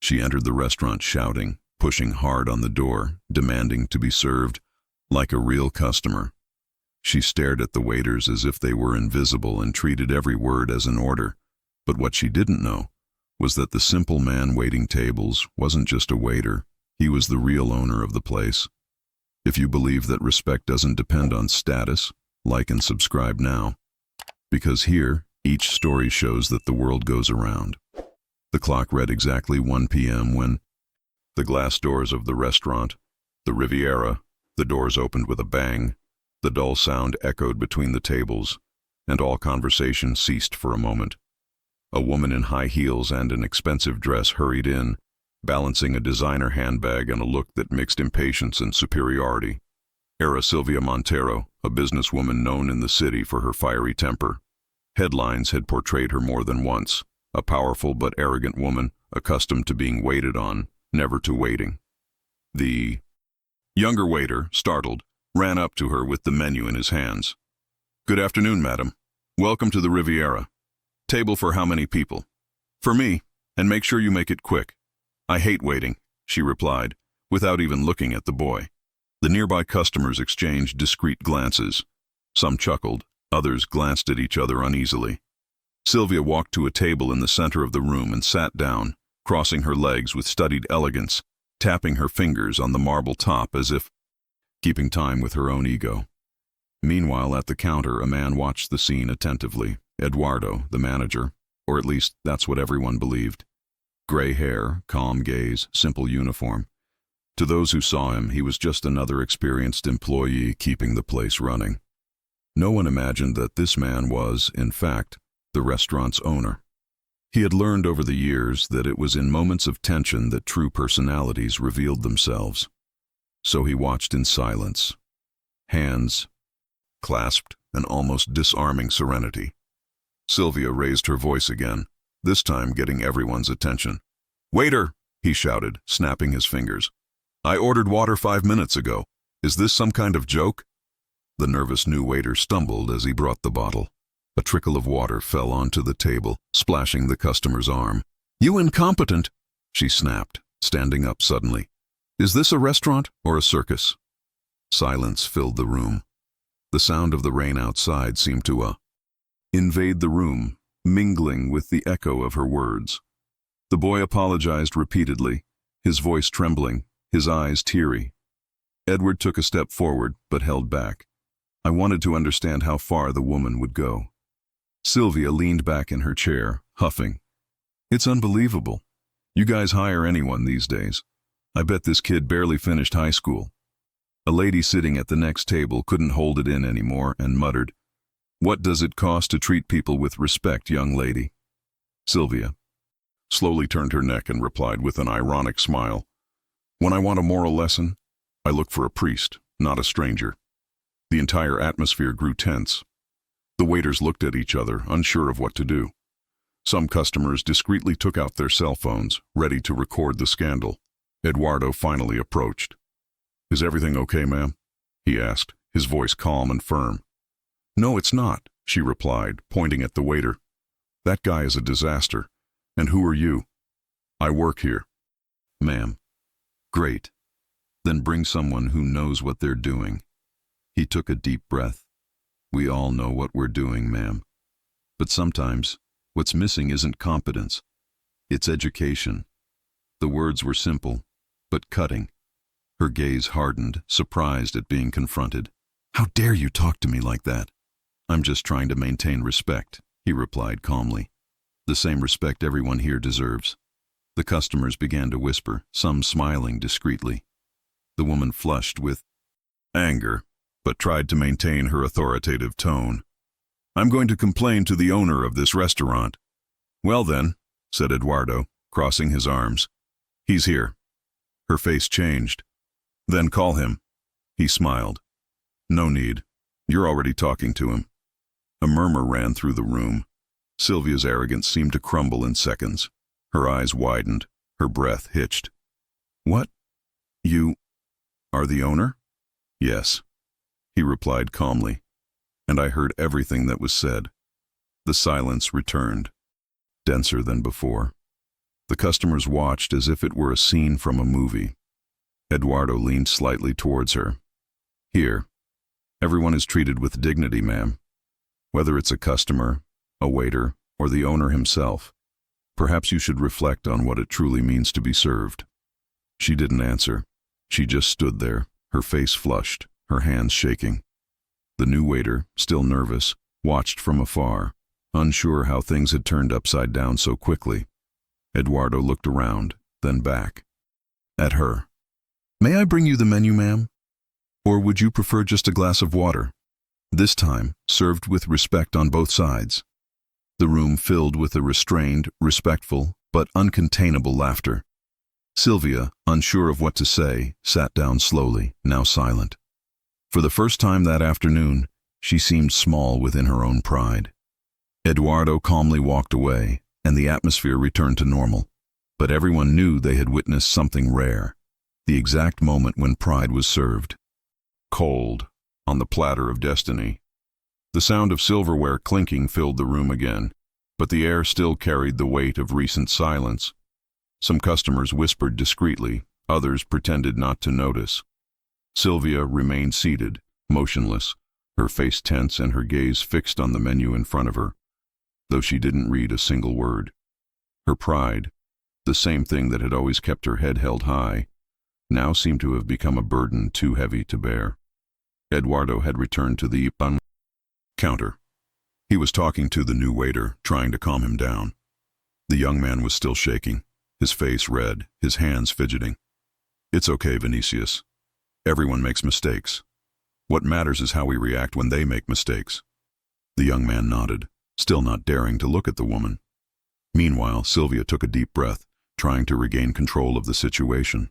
She entered the restaurant shouting, pushing hard on the door, demanding to be served, like a real customer. She stared at the waiters as if they were invisible and treated every word as an order. But what she didn't know was that the simple man waiting tables wasn't just a waiter, he was the real owner of the place. If you believe that respect doesn't depend on status, like and subscribe now. Because here, each story shows that the world goes around. The clock read exactly 1 p.m. when the glass doors of the restaurant, the Riviera, the doors opened with a bang, the dull sound echoed between the tables, and all conversation ceased for a moment. A woman in high heels and an expensive dress hurried in, balancing a designer handbag and a look that mixed impatience and superiority. Era Silvia Monteiro, a businesswoman known in the city for her fiery temper. Headlines had portrayed her more than once, a powerful but arrogant woman, accustomed to being waited on, never to waiting. The younger waiter, startled, ran up to her with the menu in his hands. "Good afternoon, madam. Welcome to the Riviera. Table for how many people?" "For me, and make sure you make it quick." "I hate waiting," she replied, without even looking at the boy. The nearby customers exchanged discreet glances. Some chuckled, others glanced at each other uneasily. Silvia walked to a table in the center of the room and sat down, crossing her legs with studied elegance, tapping her fingers on the marble top as if keeping time with her own ego. Meanwhile, at the counter, a man watched the scene attentively. Eduardo, the manager, or at least that's what everyone believed. Gray hair, calm gaze, simple uniform. To those who saw him, he was just another experienced employee keeping the place running. No one imagined that this man was, in fact, the restaurant's owner. He had learned over the years that it was in moments of tension that true personalities revealed themselves. So he watched in silence, hands clasped an almost disarming serenity. Silvia raised her voice again, this time getting everyone's attention. "Waiter!" he shouted, snapping his fingers. "I ordered water 5 minutes ago. Is this some kind of joke?" The nervous new waiter stumbled as he brought the bottle. A trickle of water fell onto the table, splashing the customer's arm. "You incompetent!" she snapped, standing up suddenly. "Is this a restaurant or a circus?" Silence filled the room. The sound of the rain outside seemed to invade the room, mingling with the echo of her words. The boy apologized repeatedly, his voice trembling, his eyes teary. Edward took a step forward, but held back. I wanted to understand how far the woman would go. Silvia leaned back in her chair, huffing. "It's unbelievable. You guys hire anyone these days. I bet this kid barely finished high school." A lady sitting at the next table couldn't hold it in anymore and muttered, "What does it cost to treat people with respect, young lady?" Silvia slowly turned her neck and replied with an ironic smile, "When I want a moral lesson, I look for a priest, not a stranger." The entire atmosphere grew tense. The waiters looked at each other, unsure of what to do. Some customers discreetly took out their cell phones, ready to record the scandal. Eduardo finally approached. "Is everything okay, ma'am?" he asked, his voice calm and firm. "No, it's not," she replied, pointing at the waiter. "That guy is a disaster. And who are you?" "I work here." "Ma'am." "Great. Then bring someone who knows what they're doing." He took a deep breath. "We all know what we're doing, ma'am. But sometimes, what's missing isn't competence. It's education." The words were simple, but cutting. Her gaze hardened, surprised at being confronted. "How dare you talk to me like that?" "I'm just trying to maintain respect," he replied calmly. "The same respect everyone here deserves." The customers began to whisper, some smiling discreetly. The woman flushed with anger, but tried to maintain her authoritative tone. "I'm going to complain to the owner of this restaurant." "Well then," said Eduardo, crossing his arms. "He's here." Her face changed. "Then call him." He smiled. "No need. You're already talking to him." A murmur ran through the room. Silvia's arrogance seemed to crumble in seconds. Her eyes widened, her breath hitched. "What? You are the owner?" "Yes," he replied calmly, and I heard everything that was said. The silence returned, denser than before. The customers watched as if it were a scene from a movie. Eduardo leaned slightly towards her. Here, everyone is treated with dignity, ma'am. Whether it's a customer, a waiter, or the owner himself. Perhaps you should reflect on what it truly means to be served. She didn't answer. She just stood there, her face flushed, her hands shaking. The new waiter, still nervous, watched from afar, unsure how things had turned upside down so quickly. Eduardo looked around, then back. At her. May I bring you the menu, ma'am? Or would you prefer just a glass of water? This time, served with respect on both sides. The room filled with a restrained, respectful, but uncontainable laughter. Silvia, unsure of what to say, sat down slowly, now silent. For the first time that afternoon, she seemed small within her own pride. Eduardo calmly walked away, and the atmosphere returned to normal. But everyone knew they had witnessed something rare, the exact moment when pride was served. Cold, on the platter of destiny. The sound of silverware clinking filled the room again, but the air still carried the weight of recent silence. Some customers whispered discreetly, others pretended not to notice. Silvia remained seated, motionless, her face tense and her gaze fixed on the menu in front of her, though she didn't read a single word. Her pride, the same thing that had always kept her head held high, now seemed to have become a burden too heavy to bear. Eduardo had returned to the counter. He was talking to the new waiter, trying to calm him down. The young man was still shaking, his face red, his hands fidgeting. It's okay, Vinicius. Everyone makes mistakes. What matters is how we react when they make mistakes. The young man nodded, still not daring to look at the woman. Meanwhile, Silvia took a deep breath, trying to regain control of the situation.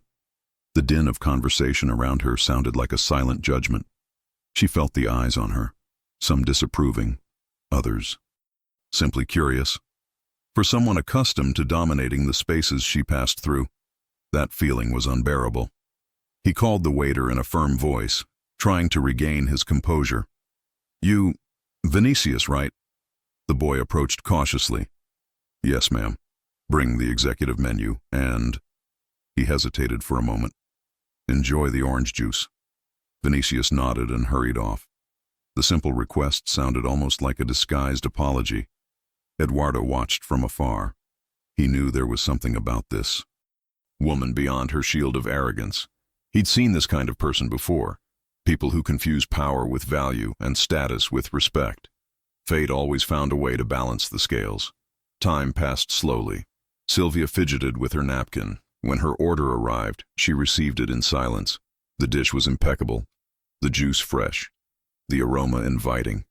The din of conversation around her sounded like a silent judgment. She felt the eyes on her, some disapproving, others simply curious. For someone accustomed to dominating the spaces she passed through, that feeling was unbearable. He called the waiter in a firm voice, trying to regain his composure. You, Vinicius, right? The boy approached cautiously. Yes, ma'am. Bring the executive menu, and... He hesitated for a moment. Enjoy the orange juice. Vinicius nodded and hurried off. The simple request sounded almost like a disguised apology. Eduardo watched from afar. He knew there was something about this woman beyond her shield of arrogance. He'd seen this kind of person before, people who confuse power with value and status with respect. Fate always found a way to balance the scales. Time passed slowly. Silvia fidgeted with her napkin. When her order arrived, she received it in silence. The dish was impeccable, the juice fresh, the aroma inviting,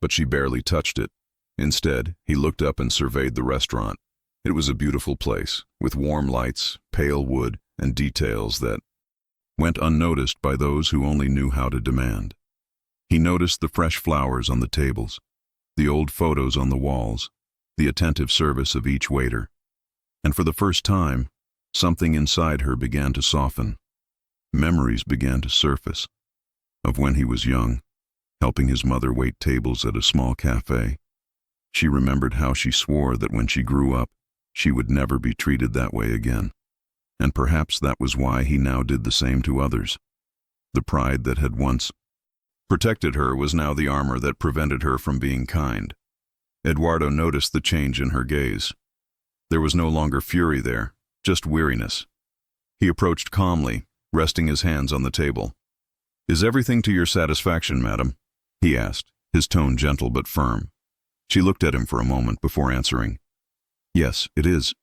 but she barely touched it. Instead, he looked up and surveyed the restaurant. It was a beautiful place, with warm lights, pale wood, and details that went unnoticed by those who only knew how to demand. He noticed the fresh flowers on the tables, the old photos on the walls, the attentive service of each waiter. And for the first time, something inside her began to soften. Memories began to surface of when he was young, helping his mother wait tables at a small cafe. She remembered how she swore that when she grew up, she would never be treated that way again. And perhaps that was why he now did the same to others. The pride that had once protected her was now the armor that prevented her from being kind. Eduardo noticed the change in her gaze. There was no longer fury there, just weariness. He approached calmly, resting his hands on the table. Is everything to your satisfaction, madam? He asked, his tone gentle but firm. She looked at him for a moment before answering. Yes, it is.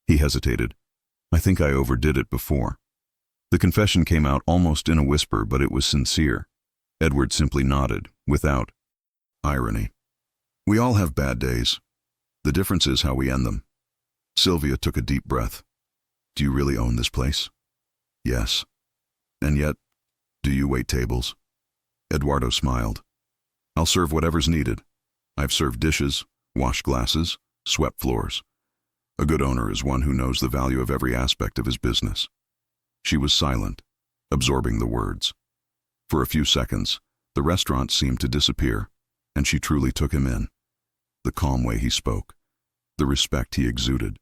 He hesitated. I think I overdid it before. The confession came out almost in a whisper, but it was sincere. Edward simply nodded, without irony. We all have bad days. The difference is how we end them. Silvia took a deep breath. Do you really own this place? Yes. And yet, do you wait tables? Eduardo smiled. I'll serve whatever's needed. I've served dishes, washed glasses, swept floors. A good owner is one who knows the value of every aspect of his business. She was silent, absorbing the words. For a few seconds, the restaurant seemed to disappear, and she truly took him in. The calm way he spoke, the respect he exuded.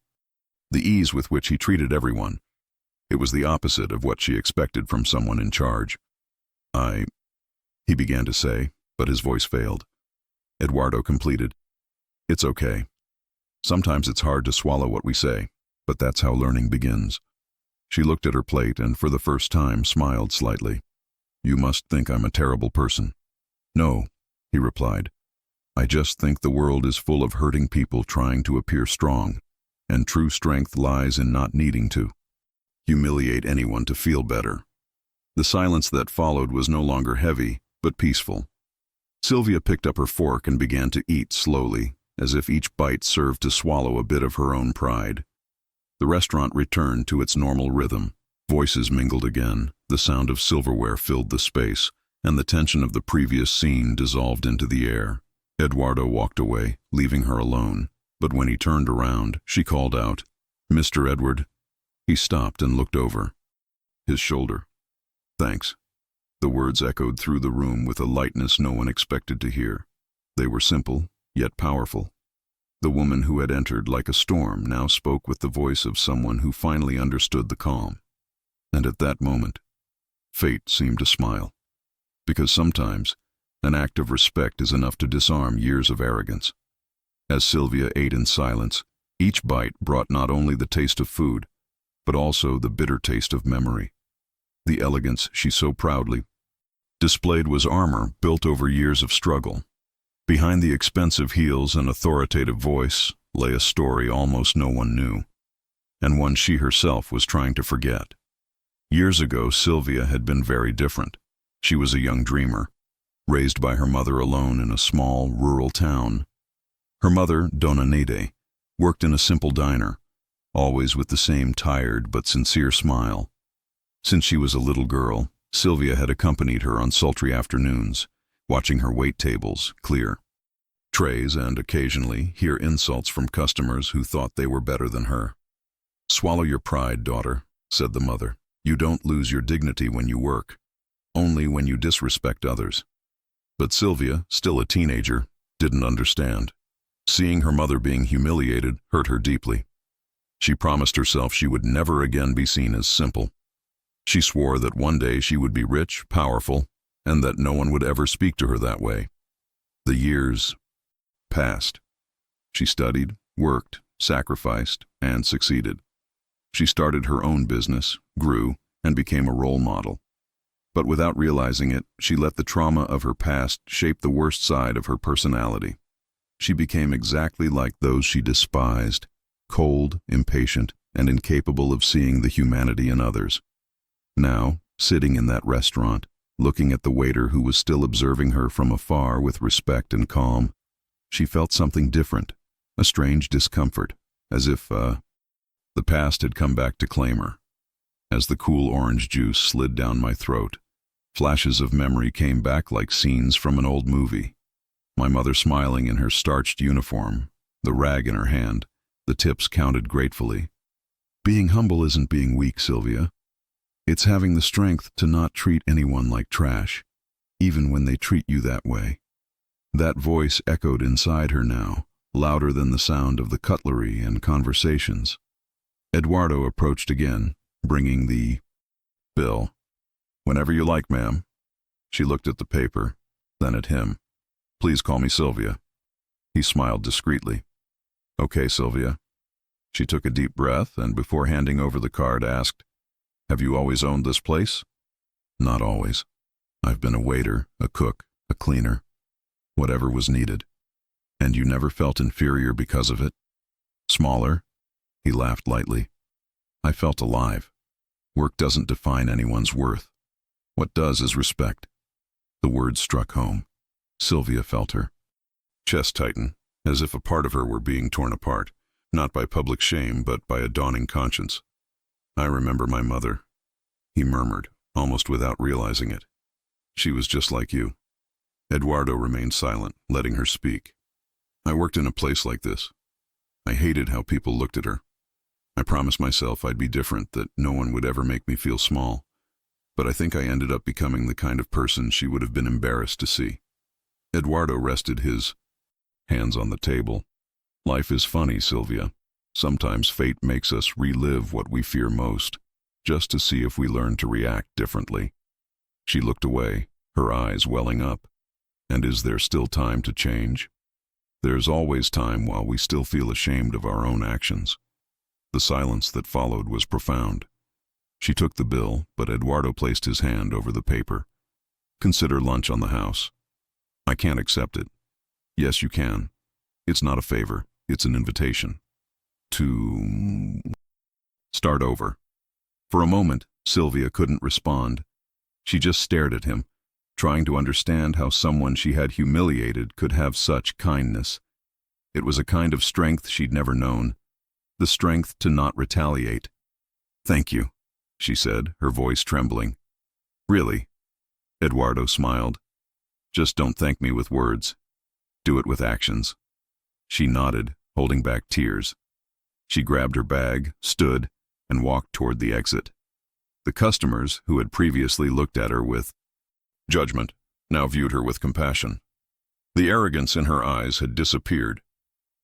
the ease with which he treated everyone. It was the opposite of what she expected from someone in charge. He began to say, but his voice failed. Eduardo completed. It's okay. Sometimes it's hard to swallow what we say, but that's how learning begins. She looked at her plate and for the first time smiled slightly. You must think I'm a terrible person. No, he replied. I just think the world is full of hurting people trying to appear strong, and true strength lies in not needing to humiliate anyone to feel better. The silence that followed was no longer heavy, but peaceful. Silvia picked up her fork and began to eat slowly, as if each bite served to swallow a bit of her own pride. The restaurant returned to its normal rhythm. Voices mingled again, the sound of silverware filled the space, and the tension of the previous scene dissolved into the air. Eduardo walked away, leaving her alone, but when he turned around, she called out, Mr. Edward. He stopped and looked over his shoulder. Thanks. The words echoed through the room with a lightness no one expected to hear. They were simple, yet powerful. The woman who had entered like a storm now spoke with the voice of someone who finally understood the calm. And at that moment, fate seemed to smile. Because sometimes, an act of respect is enough to disarm years of arrogance. As Silvia ate in silence, each bite brought not only the taste of food, but also the bitter taste of memory. The elegance she so proudly displayed was armor built over years of struggle. Behind the expensive heels and authoritative voice lay a story almost no one knew, and one she herself was trying to forget. Years ago, Silvia had been very different. She was a young dreamer, raised by her mother alone in a small, rural town. Her mother, Donna Nede, worked in a simple diner, always with the same tired but sincere smile. Since she was a little girl, Silvia had accompanied her on sultry afternoons, watching her wait tables clear trays and occasionally hear insults from customers who thought they were better than her. Swallow your pride, daughter, said the mother. You don't lose your dignity when you work, only when you disrespect others. But Silvia, still a teenager, didn't understand. Seeing her mother being humiliated hurt her deeply. She promised herself she would never again be seen as simple. She swore that one day she would be rich, powerful, and that no one would ever speak to her that way. The years passed. She studied, worked, sacrificed, and succeeded. She started her own business, grew, and became a role model. But without realizing it, she let the trauma of her past shape the worst side of her personality. She became exactly like those she despised, cold, impatient, and incapable of seeing the humanity in others. Now, sitting in that restaurant, looking at the waiter who was still observing her from afar with respect and calm, she felt something different, a strange discomfort, as if, the past had come back to claim her. As the cool orange juice slid down my throat, flashes of memory came back like scenes from an old movie. My mother smiling in her starched uniform, the rag in her hand, the tips counted gratefully. Being humble isn't being weak, Silvia. It's having the strength to not treat anyone like trash, even when they treat you that way. That voice echoed inside her now, louder than the sound of the cutlery and conversations. Eduardo approached again, bringing the bill. Whenever you like, ma'am. She looked at the paper, then at him. Please call me Silvia. He smiled discreetly. Okay, Silvia. She took a deep breath and before handing over the card asked, Have you always owned this place? Not always. I've been a waiter, a cook, a cleaner, whatever was needed. And you never felt inferior because of it? Smaller? He laughed lightly. I felt alive. Work doesn't define anyone's worth. What does is respect. The words struck home. Silvia felt her chest tighten, as if a part of her were being torn apart, not by public shame, but by a dawning conscience. I remember my mother, he murmured, almost without realizing it. She was just like you. Eduardo remained silent, letting her speak. I worked in a place like this. I hated how people looked at her. I promised myself I'd be different, that no one would ever make me feel small. But I think I ended up becoming the kind of person she would have been embarrassed to see. Eduardo rested his hands on the table. Life is funny, Silvia. Sometimes fate makes us relive what we fear most, just to see if we learn to react differently. She looked away, her eyes welling up. And is there still time to change? There's always time while we still feel ashamed of our own actions. The silence that followed was profound. She took the bill, but Eduardo placed his hand over the paper. Consider lunch on the house. I can't accept it. Yes, you can. It's not a favor, it's an invitation. To start over. For a moment, Silvia couldn't respond. She just stared at him, trying to understand how someone she had humiliated could have such kindness. It was a kind of strength she'd never known, the strength to not retaliate. Thank you, she said, her voice trembling. Really? Eduardo smiled. Just don't thank me with words. Do it with actions. She nodded, holding back tears. She grabbed her bag, stood, and walked toward the exit. The customers, who had previously looked at her with judgment, now viewed her with compassion. The arrogance in her eyes had disappeared.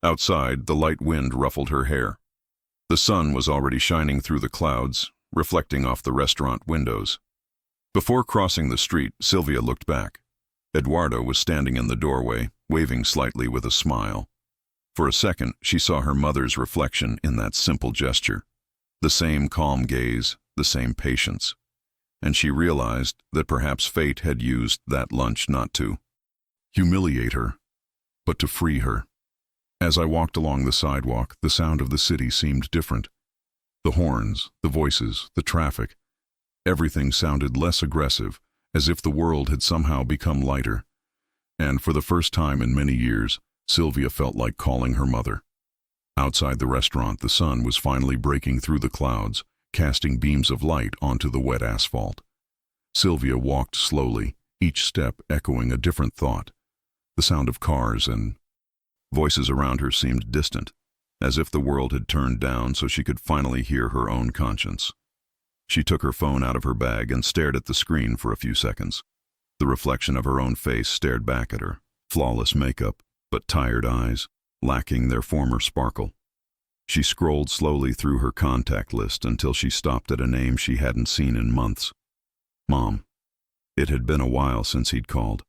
Outside, the light wind ruffled her hair. The sun was already shining through the clouds, reflecting off the restaurant windows. Before crossing the street, Silvia looked back. Eduardo was standing in the doorway, waving slightly with a smile. For a second, she saw her mother's reflection in that simple gesture. The same calm gaze, the same patience. And she realized that perhaps fate had used that lunch not to humiliate her, but to free her. As I walked along the sidewalk, the sound of the city seemed different. The horns, the voices, the traffic, everything sounded less aggressive, as if the world had somehow become lighter. And for the first time in many years, Silvia felt like calling her mother. Outside the restaurant, the sun was finally breaking through the clouds, casting beams of light onto the wet asphalt. Silvia walked slowly, each step echoing a different thought. The sound of cars and voices around her seemed distant, as if the world had turned down so she could finally hear her own conscience. She took her phone out of her bag and stared at the screen for a few seconds. The reflection of her own face stared back at her, flawless makeup, but tired eyes, lacking their former sparkle. She scrolled slowly through her contact list until she stopped at a name she hadn't seen in months. Mom. It had been a while since he'd called.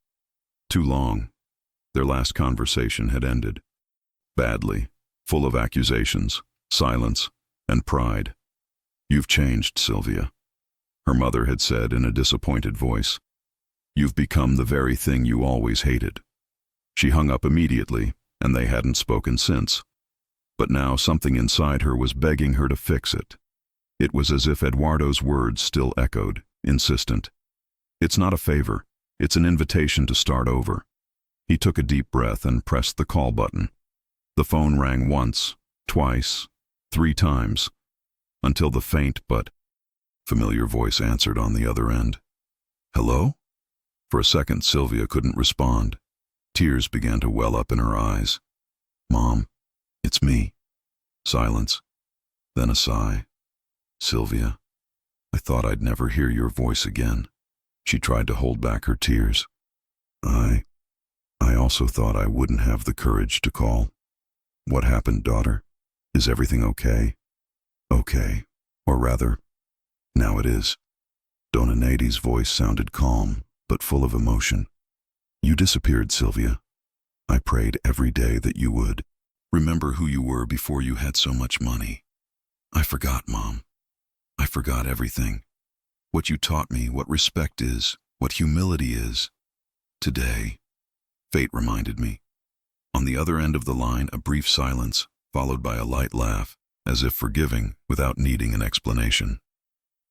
Too long. Their last conversation had ended. Badly, full of accusations, silence, and pride. You've changed, Silvia, her mother had said in a disappointed voice. You've become the very thing you always hated. She hung up immediately, and they hadn't spoken since. But now something inside her was begging her to fix it. It was as if Eduardo's words still echoed, insistent. It's not a favor, it's an invitation to start over. He took a deep breath and pressed the call button. The phone rang once, twice, 3 times, until the faint but familiar voice answered on the other end. Hello? For a second, Silvia couldn't respond. Tears began to well up in her eyes. Mom, it's me. Silence. Then a sigh. Silvia, I thought I'd never hear your voice again. She tried to hold back her tears. I also thought I wouldn't have the courage to call. What happened, daughter? Is everything okay? Okay. Or rather, now it is. Donna Nady's voice sounded calm, but full of emotion. You disappeared, Silvia. I prayed every day that you would. Remember who you were before you had so much money. I forgot, Mom. I forgot everything. What you taught me, what respect is, what humility is. Today, fate reminded me. On the other end of the line, a brief silence, followed by a light laugh, as if forgiving without needing an explanation.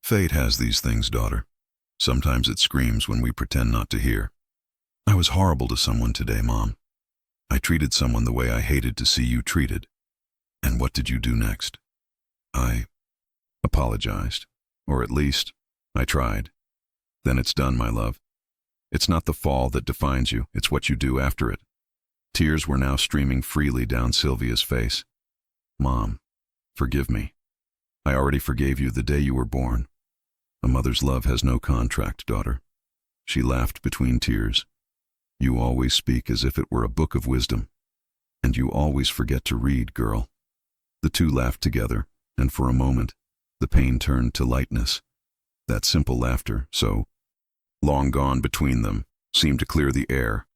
Fate has these things, daughter. Sometimes it screams when we pretend not to hear. I was horrible to someone today, Mom. I treated someone the way I hated to see you treated. And what did you do next? I apologized. Or at least, I tried. Then it's done, my love. It's not the fall that defines you, it's what you do after it. Tears were now streaming freely down Silvia's face. Mom, forgive me. I already forgave you the day you were born. A mother's love has no contract, daughter. She laughed between tears. You always speak as if it were a book of wisdom. And you always forget to read, girl. The two laughed together, and for a moment, the pain turned to lightness. That simple laughter, so long gone between them, seemed to clear the air,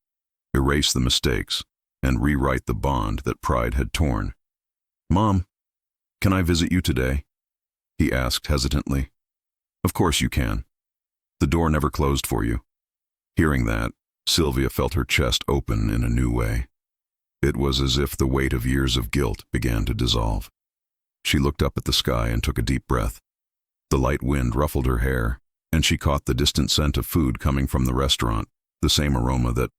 erase the mistakes, and rewrite the bond that pride had torn. "Mom, can I visit you today?" he asked hesitantly. "Of course you can. The door never closed for you." Hearing that, Silvia felt her chest open in a new way. It was as if the weight of years of guilt began to dissolve. She looked up at the sky and took a deep breath. The light wind ruffled her hair, and she caught the distant scent of food coming from the restaurant, the same aroma that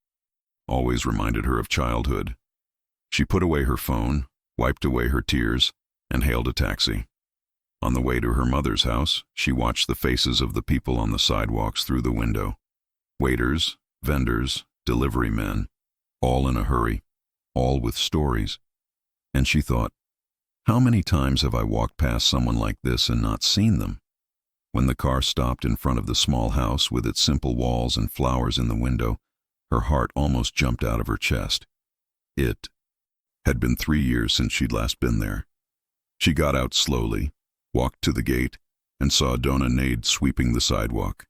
always reminded her of childhood. She put away her phone, wiped away her tears, and hailed a taxi. On the way to her mother's house, she watched the faces of the people on the sidewalks through the window. Waiters, vendors, delivery men, all in a hurry, all with stories. And she thought, how many times have I walked past someone like this and not seen them? When the car stopped in front of the small house with its simple walls and flowers in the window, her heart almost jumped out of her chest. It had been 3 years since she'd last been there. She got out slowly, walked to the gate, and saw Donna Nade sweeping the sidewalk.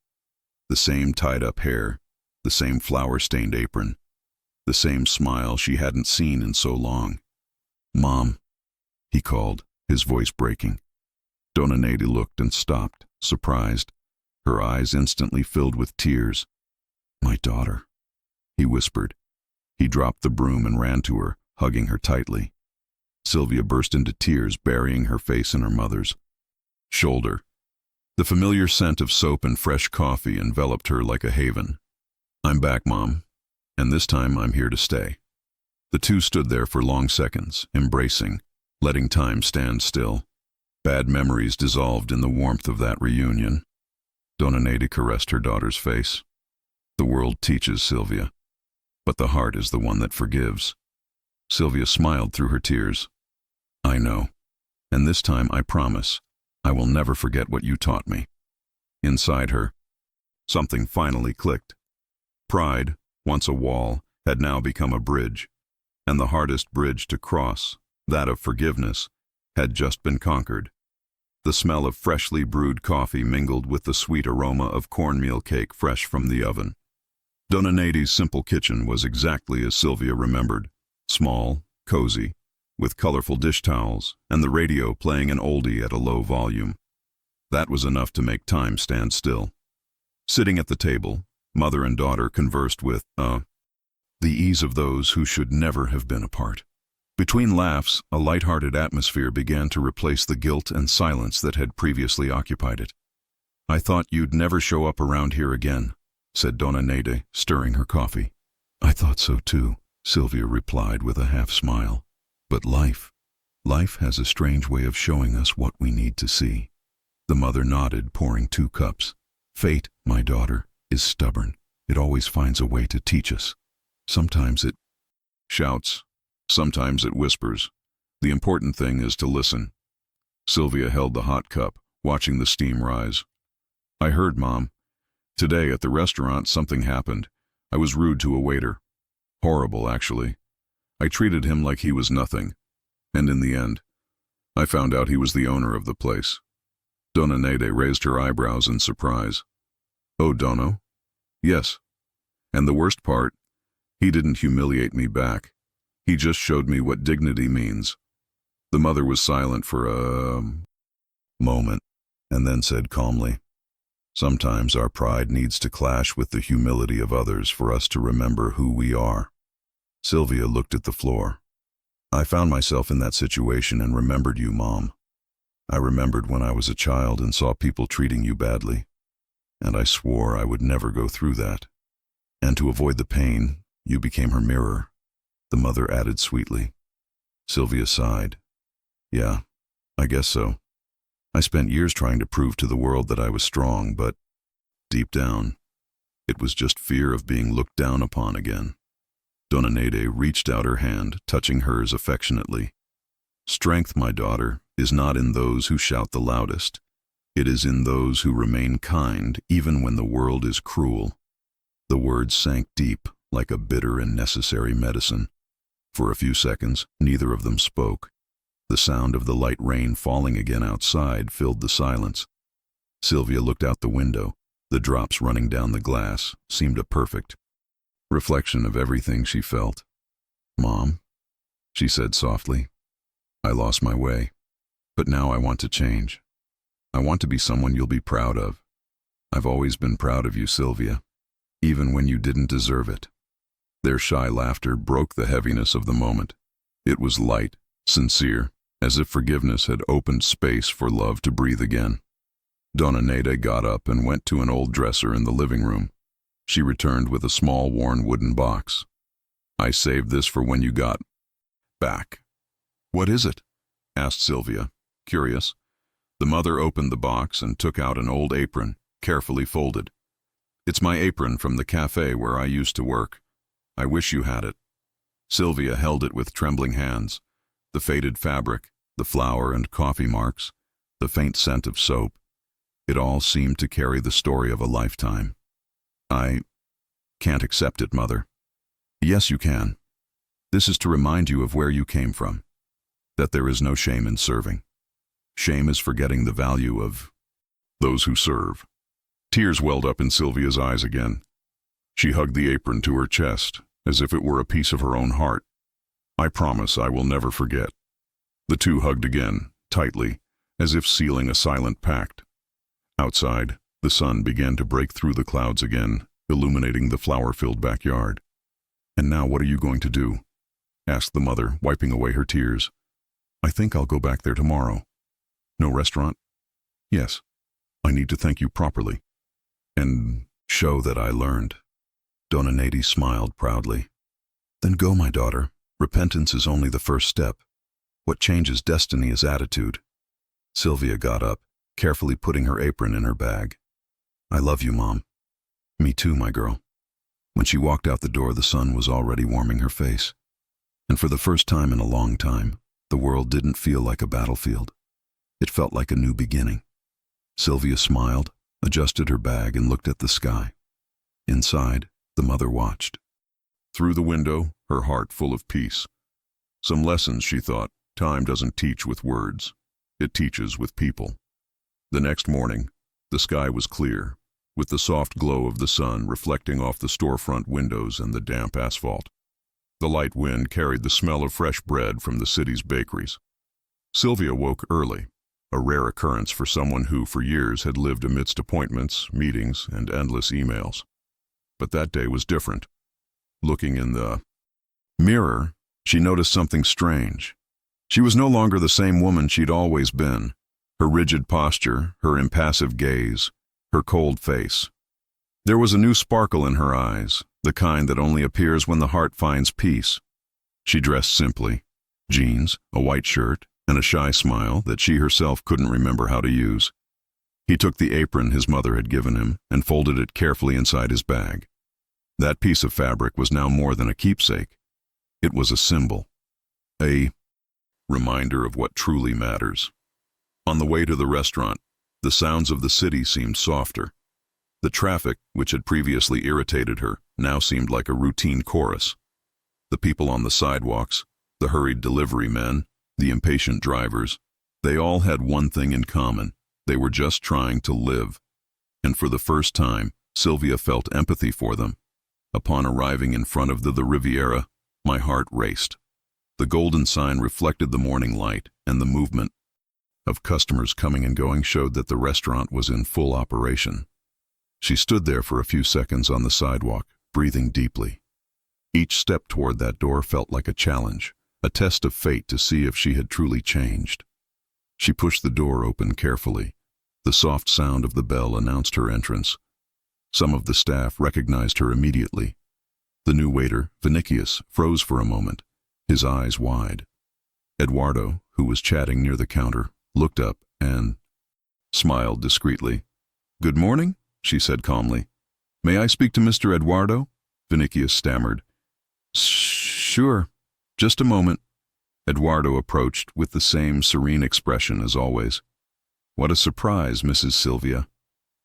The same tied-up hair, the same flower-stained apron, the same smile she hadn't seen in so long. "Mom," he called, his voice breaking. Donna Nade looked and stopped, surprised, her eyes instantly filled with tears. "My daughter," he whispered. He dropped the broom and ran to her, hugging her tightly. Silvia burst into tears, burying her face in her mother's shoulder. The familiar scent of soap and fresh coffee enveloped her like a haven. "I'm back, Mom, and this time I'm here to stay." The two stood there for long seconds, embracing, letting time stand still. Bad memories dissolved in the warmth of that reunion. Donna Nade caressed her daughter's face. "The world teaches, Silvia, but the heart is the one that forgives." Silvia smiled through her tears. "I know, and this time I promise I will never forget what you taught me." Inside her, something finally clicked. Pride, once a wall, had now become a bridge, and the hardest bridge to cross, that of forgiveness, had just been conquered. The smell of freshly brewed coffee mingled with the sweet aroma of cornmeal cake fresh from the oven. Donna Nade's simple kitchen was exactly as Silvia remembered, small, cozy, with colorful dish towels and the radio playing an oldie at a low volume. That was enough to make time stand still. Sitting at the table, mother and daughter conversed with, the ease of those who should never have been apart. Between laughs, a light-hearted atmosphere began to replace the guilt and silence that had previously occupied it. "I thought you'd never show up around here again," said Donna Nade, stirring her coffee. "I thought so too," Silvia replied with a half-smile. "But life has a strange way of showing us what we need to see." The mother nodded, pouring 2 cups. "Fate, my daughter, is stubborn. It always finds a way to teach us. Sometimes it shouts, sometimes it whispers. The important thing is to listen." Silvia held the hot cup, watching the steam rise. "I heard, Mom. Today at the restaurant something happened. I was rude to a waiter. Horrible, actually. I treated him like he was nothing. And in the end, I found out he was the owner of the place." Donna Nade raised her eyebrows in surprise. "Oh, Dono?" "Yes. And the worst part, he didn't humiliate me back. He just showed me what dignity means." The mother was silent for a moment, and then said calmly, "Sometimes our pride needs to clash with the humility of others for us to remember who we are." Silvia looked at the floor. "I found myself in that situation and remembered you, Mom. I remembered when I was a child and saw people treating you badly, and I swore I would never go through that. And to avoid the pain, you became her mirror," the mother added sweetly. Silvia sighed. "Yeah, I guess so. I spent years trying to prove to the world that I was strong, but deep down, it was just fear of being looked down upon again." Donna Nade reached out her hand, touching hers affectionately. "Strength, my daughter, is not in those who shout the loudest. It is in those who remain kind even when the world is cruel." The words sank deep, like a bitter and necessary medicine. For a few seconds, neither of them spoke. The sound of the light rain falling again outside filled the silence. Silvia looked out the window. The drops running down the glass seemed a perfect reflection of everything she felt. "Mom," she said softly, "I lost my way, but now I want to change. I want to be someone you'll be proud of. I've always been proud of you, Silvia, even when you didn't deserve it." Their shy laughter broke the heaviness of the moment. It was light, sincere, as if forgiveness had opened space for love to breathe again. Donna Neda got up and went to an old dresser in the living room. She returned with a small worn wooden box. "I saved this for when you got back." "What is it?" asked Silvia, curious. The mother opened the box and took out an old apron, carefully folded. "It's my apron from the cafe where I used to work. I wish you had it." Silvia held it with trembling hands. The faded fabric, the flour and coffee marks, the faint scent of soap. It all seemed to carry the story of a lifetime. "I can't accept it, Mother." "Yes, you can. This is to remind you of where you came from, that there is no shame in serving. Shame is forgetting the value of those who serve." Tears welled up in Silvia's eyes again. She hugged the apron to her chest, as if it were a piece of her own heart. "I promise I will never forget." The two hugged again, tightly, as if sealing a silent pact. Outside, the sun began to break through the clouds again, illuminating the flower-filled backyard. "And now what are you going to do?" asked the mother, wiping away her tears. "I think I'll go back there tomorrow." "No restaurant?" "Yes. I need to thank you properly and show that I learned." Donna Neda smiled proudly. "Then go, my daughter. Repentance is only the first step. What changes destiny is attitude." Silvia got up, carefully putting her apron in her bag. "I love you, Mom." "Me too, my girl." When she walked out the door, the sun was already warming her face. And for the first time in a long time, the world didn't feel like a battlefield. It felt like a new beginning. Silvia smiled, adjusted her bag, and looked at the sky. Inside, the mother watched. Through the window, her heart full of peace. Some lessons, she thought, time doesn't teach with words. It teaches with people. The next morning, the sky was clear, with the soft glow of the sun reflecting off the storefront windows and the damp asphalt. The light wind carried the smell of fresh bread from the city's bakeries. Silvia woke early, a rare occurrence for someone who for years had lived amidst appointments, meetings, and endless emails. But that day was different. Looking in the mirror, she noticed something strange. She was no longer the same woman she'd always been. Her rigid posture, her impassive gaze, her cold face. There was a new sparkle in her eyes, the kind that only appears when the heart finds peace. She dressed simply, jeans, a white shirt, and a shy smile that she herself couldn't remember how to use. He took the apron his mother had given him and folded it carefully inside his bag. That piece of fabric was now more than a keepsake. It was a symbol, a reminder of what truly matters. On the way to the restaurant, the sounds of the city seemed softer. The traffic, which had previously irritated her, now seemed like a routine chorus. The people on the sidewalks, the hurried delivery men, the impatient drivers, they all had one thing in common. They were just trying to live. And for the first time, Silvia felt empathy for them. Upon arriving in front of the Riviera, my heart raced. The golden sign reflected the morning light, and the movement of customers coming and going showed that the restaurant was in full operation. She stood there for a few seconds on the sidewalk, breathing deeply. Each step toward that door felt like a challenge, a test of fate to see if she had truly changed. She pushed the door open carefully. The soft sound of the bell announced her entrance. Some of the staff recognized her immediately. The new waiter, Vinicius, froze for a moment, his eyes wide. Eduardo, who was chatting near the counter, looked up and smiled discreetly. "Good morning," she said calmly. "May I speak to Mr. Eduardo?" Vinicius stammered. "Sure, just a moment." Eduardo approached with the same serene expression as always. "What a surprise, Mrs. Silvia."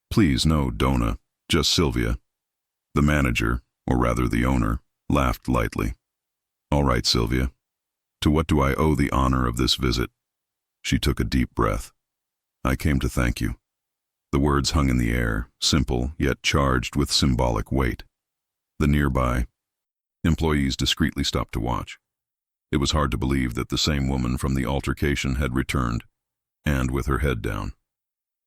"Please, no, Donna, just Silvia." The manager, or rather the owner, laughed lightly. "All right, Silvia. To what do I owe the honor of this visit?" She took a deep breath. "I came to thank you." The words hung in the air, simple yet charged with symbolic weight. The nearby employees discreetly stopped to watch. It was hard to believe that the same woman from the altercation had returned, and with her head down.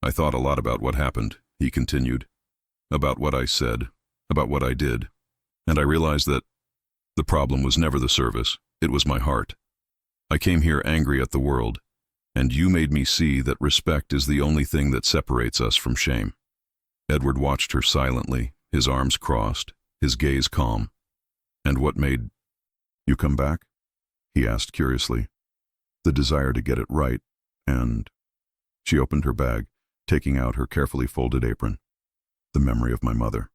"I thought a lot about what happened," he continued, "about what I said, about what I did, and I realized that the problem was never the service, it was my heart. I came here angry at the world, and you made me see that respect is the only thing that separates us from shame." Edward watched her silently, his arms crossed, his gaze calm. "And what made you come back?" he asked curiously. "The desire to get it right, and—" She opened her bag, taking out her carefully folded apron. "The memory of my mother."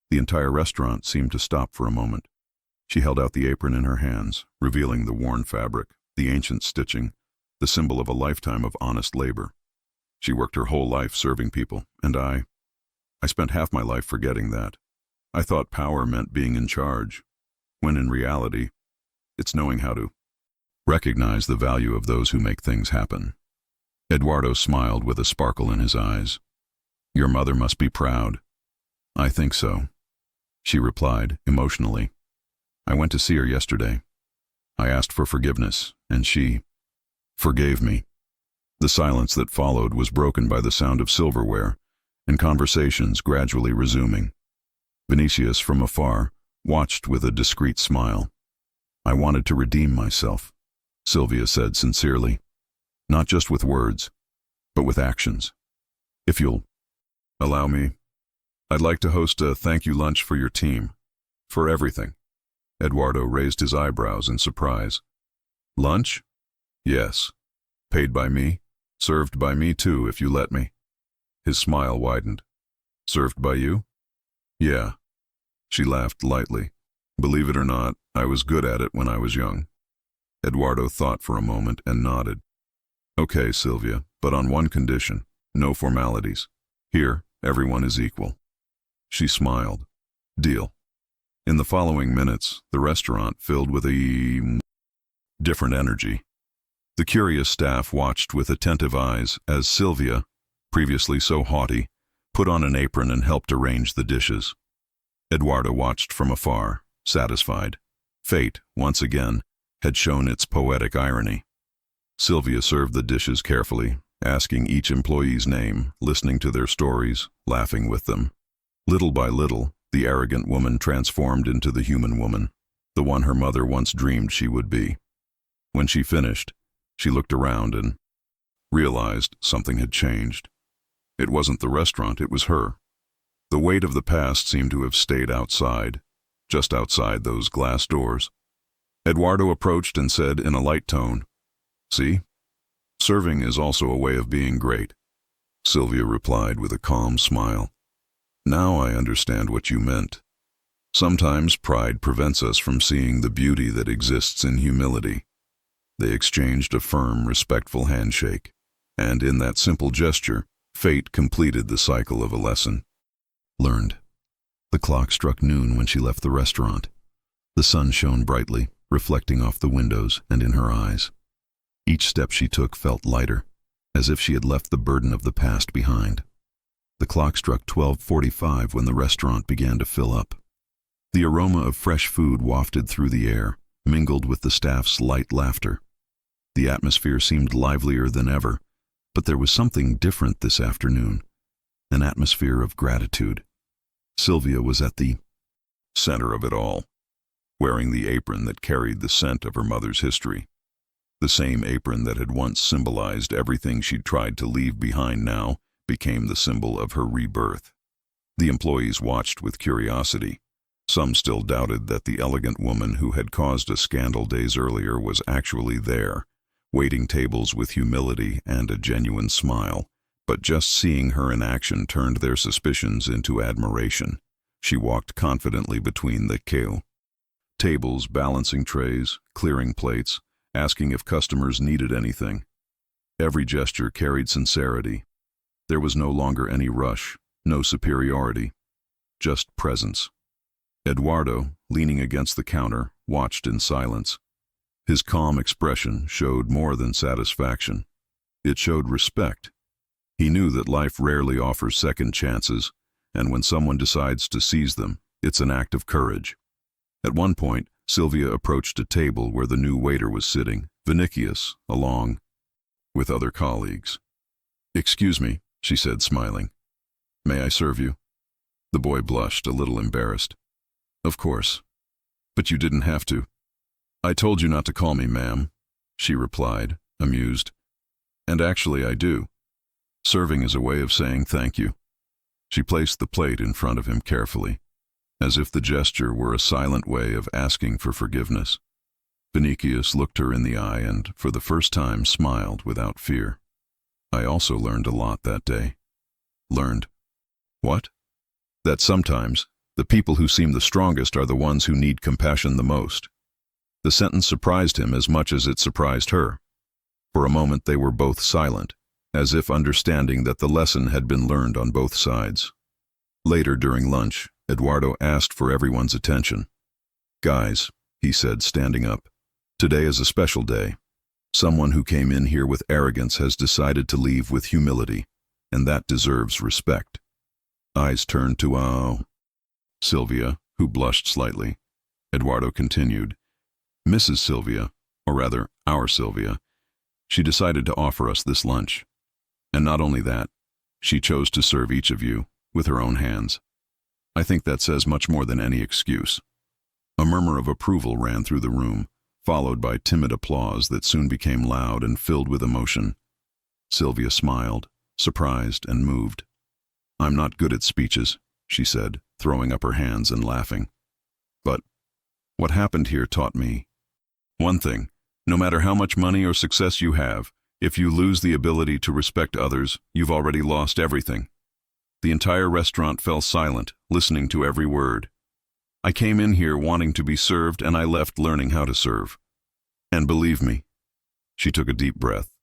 The entire restaurant seemed to stop for a moment. She held out the apron in her hands, revealing the worn fabric, the ancient stitching, the symbol of a lifetime of honest labor. She worked her whole life serving people, and I spent half my life forgetting that. I thought power meant being in charge, when in reality, it's knowing how to recognize the value of those who make things happen. Eduardo smiled with a sparkle in his eyes. "Your mother must be proud." "I think so," she replied, emotionally. "I went to see her yesterday. I asked for forgiveness, and she forgave me." The silence that followed was broken by the sound of silverware, and conversations gradually resuming. Vinicius, from afar, watched with a discreet smile. "I wanted to redeem myself," Silvia said sincerely. "Not just with words, but with actions. If you'll allow me, I'd like to host a thank you lunch for your team. For everything." Eduardo raised his eyebrows in surprise. "Lunch? Yes. Paid by me. Served by me too, if you let me." His smile widened. "Served by you?" "Yeah." She laughed lightly. "Believe it or not, I was good at it when I was young." Eduardo thought for a moment and nodded. "Okay, Silvia, but on one condition. No formalities. Here, everyone is equal." She smiled. "Deal." In the following minutes, the restaurant filled with a different energy. The curious staff watched with attentive eyes as Silvia, previously so haughty, put on an apron and helped arrange the dishes. Eduardo watched from afar, satisfied. Fate, once again, had shown its poetic irony. Silvia served the dishes carefully, asking each employee's name, listening to their stories, laughing with them. Little by little, the arrogant woman transformed into the human woman, the one her mother once dreamed she would be. When she finished, she looked around and realized something had changed. It wasn't the restaurant, it was her. The weight of the past seemed to have stayed outside, just outside those glass doors. Eduardo approached and said in a light tone, "See? Serving is also a way of being great." Silvia replied with a calm smile. "Now I understand what you meant. Sometimes pride prevents us from seeing the beauty that exists in humility." They exchanged a firm, respectful handshake, and in that simple gesture, fate completed the cycle of a lesson learned. The clock struck noon when she left the restaurant. The sun shone brightly, reflecting off the windows and in her eyes. Each step she took felt lighter, as if she had left the burden of the past behind. The clock struck 12:45 when the restaurant began to fill up. The aroma of fresh food wafted through the air, mingled with the staff's light laughter. The atmosphere seemed livelier than ever, but there was something different this afternoon, an atmosphere of gratitude. Silvia was at the center of it all, wearing the apron that carried the scent of her mother's history. The same apron that had once symbolized everything she'd tried to leave behind now became the symbol of her rebirth. The employees watched with curiosity. Some still doubted that the elegant woman who had caused a scandal days earlier was actually there, waiting tables with humility and a genuine smile. But just seeing her in action turned their suspicions into admiration. She walked confidently between the tables, balancing trays, clearing plates, asking if customers needed anything. Every gesture carried sincerity. There was no longer any rush, no superiority, just presence. Eduardo, leaning against the counter, watched in silence. His calm expression showed more than satisfaction. It showed respect. He knew that life rarely offers second chances, and when someone decides to seize them, it's an act of courage. At one point, Silvia approached a table where the new waiter was sitting, Vinicius, along with other colleagues. "Excuse me," she said, smiling. "May I serve you?" The boy blushed, a little embarrassed. "Of course. But you didn't have to." "I told you not to call me ma'am," she replied, amused. "And actually I do. Serving is a way of saying thank you." She placed the plate in front of him carefully, as if the gesture were a silent way of asking for forgiveness. Vinicius looked her in the eye and, for the first time, smiled without fear. "I also learned a lot that day." "Learned what?" "That sometimes, the people who seem the strongest are the ones who need compassion the most." The sentence surprised him as much as it surprised her. For a moment they were both silent, as if understanding that the lesson had been learned on both sides. Later, during lunch, Eduardo asked for everyone's attention. "Guys," he said, standing up, "today is a special day. Someone who came in here with arrogance has decided to leave with humility, and that deserves respect." Eyes turned to Silvia, who blushed slightly. Eduardo continued, "Mrs. Silvia, or rather, our Silvia, she decided to offer us this lunch. And not only that, she chose to serve each of you with her own hands. I think that says much more than any excuse." A murmur of approval ran through the room, followed by timid applause that soon became loud and filled with emotion. Silvia smiled, surprised and moved. "I'm not good at speeches," she said, throwing up her hands and laughing. "But what happened here taught me one thing. No matter how much money or success you have, if you lose the ability to respect others, you've already lost everything." The entire restaurant fell silent, listening to every word. "I came in here wanting to be served, and I left learning how to serve. And believe me," she took a deep breath,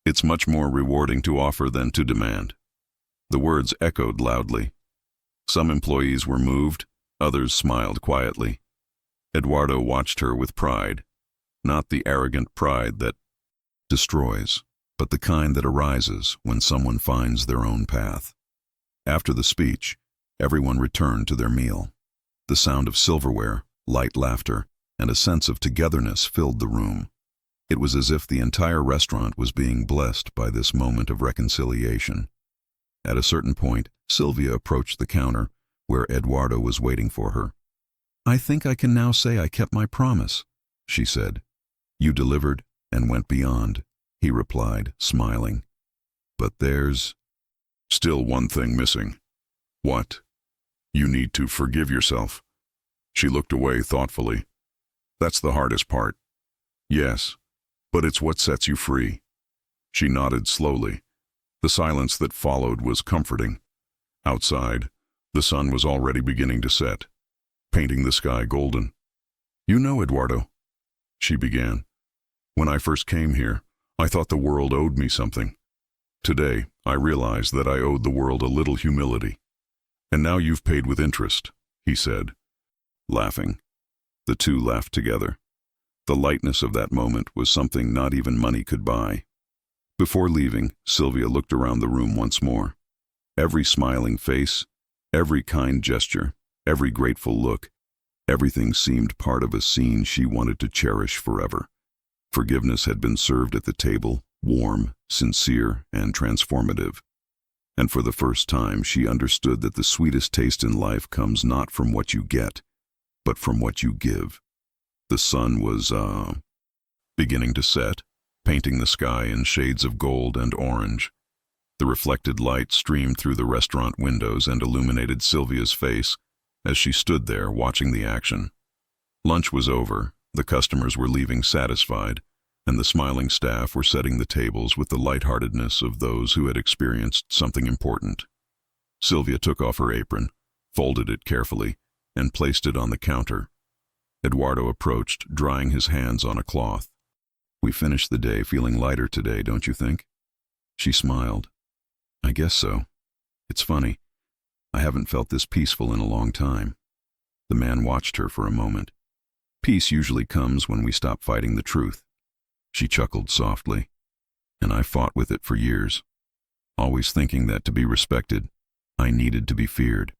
"it's much more rewarding to offer than to demand." The words echoed loudly. Some employees were moved, others smiled quietly. Eduardo watched her with pride, not the arrogant pride that destroys, but the kind that arises when someone finds their own path. After the speech, everyone returned to their meal. The sound of silverware, light laughter, and a sense of togetherness filled the room. It was as if the entire restaurant was being blessed by this moment of reconciliation. At a certain point, Silvia approached the counter, where Eduardo was waiting for her. "I think I can now say I kept my promise," she said. "You delivered and went beyond," he replied, smiling. "But there's still one thing missing." "What?" "You need to forgive yourself." She looked away thoughtfully. "That's the hardest part." "Yes, but it's what sets you free." She nodded slowly. The silence that followed was comforting. Outside, the sun was already beginning to set, painting the sky golden. "You know, Eduardo," she began, "when I first came here, I thought the world owed me something. Today, I realize that I owed the world a little humility. And now you've paid with interest," he said, laughing. The two laughed together. The lightness of that moment was something not even money could buy. Before leaving, Silvia looked around the room once more. Every smiling face, every kind gesture, every grateful look, everything seemed part of a scene she wanted to cherish forever. Forgiveness had been served at the table, warm, sincere, and transformative. And for the first time, she understood that the sweetest taste in life comes not from what you get, but from what you give. The sun was, beginning to set, painting the sky in shades of gold and orange. The reflected light streamed through the restaurant windows and illuminated Silvia's face as she stood there watching the action. Lunch was over, the customers were leaving satisfied, and the smiling staff were setting the tables with the lightheartedness of those who had experienced something important. Silvia took off her apron, folded it carefully, and placed it on the counter. Eduardo approached, drying his hands on a cloth. "We finished the day feeling lighter today, don't you think?" She smiled. "I guess so. It's funny. I haven't felt this peaceful in a long time." The man watched her for a moment. "Peace usually comes when we stop fighting the truth." She chuckled softly. and I fought with it for years, always thinking that to be respected, I needed to be feared.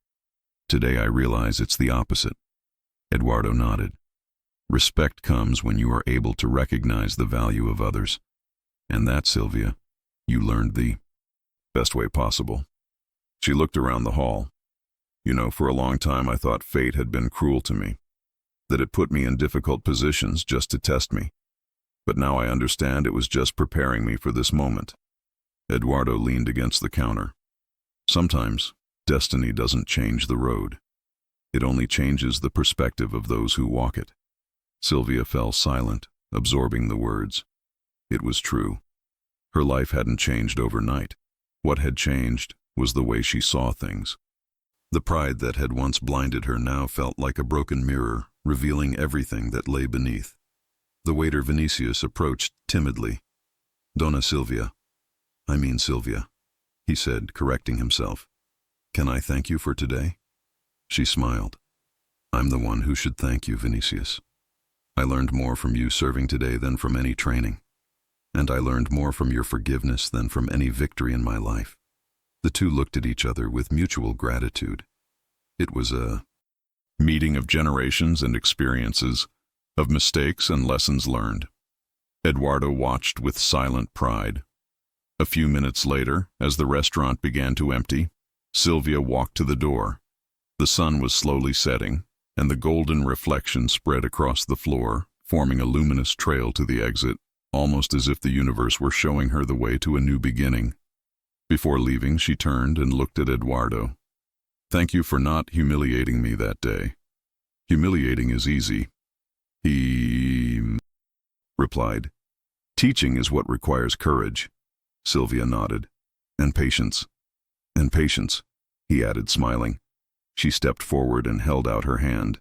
Today I realize it's the opposite. Eduardo nodded. Respect comes when you are able to recognize the value of others. And that, Silvia, you learned the best way possible. She looked around the hall. You know, for a long time I thought fate had been cruel to me, that it put me in difficult positions just to test me. But now I understand it was just preparing me for this moment. Eduardo leaned against the counter. Sometimes, destiny doesn't change the road. It only changes the perspective of those who walk it. Silvia fell silent, absorbing the words. It was true. Her life hadn't changed overnight. What had changed was the way she saw things. The pride that had once blinded her now felt like a broken mirror, revealing everything that lay beneath. The waiter Vinicius approached timidly. Donna Silvia, he said, correcting himself. Can I thank you for today? She smiled. I'm the one who should thank you, Vinicius. I learned more from you serving today than from any training. And I learned more from your forgiveness than from any victory in my life. The two looked at each other with mutual gratitude. It was a meeting of generations and experiences, of mistakes and lessons learned. Eduardo watched with silent pride. A few minutes later, as the restaurant began to empty, Silvia walked to the door. The sun was slowly setting, and the golden reflection spread across the floor, forming a luminous trail to the exit, almost as if the universe were showing her the way to a new beginning. Before leaving, she turned and looked at Eduardo. Thank you for not humiliating me that day. Humiliating is easy. He replied. Teaching is what requires courage. Silvia nodded. And patience. And patience, he added, smiling. She stepped forward and held out her hand.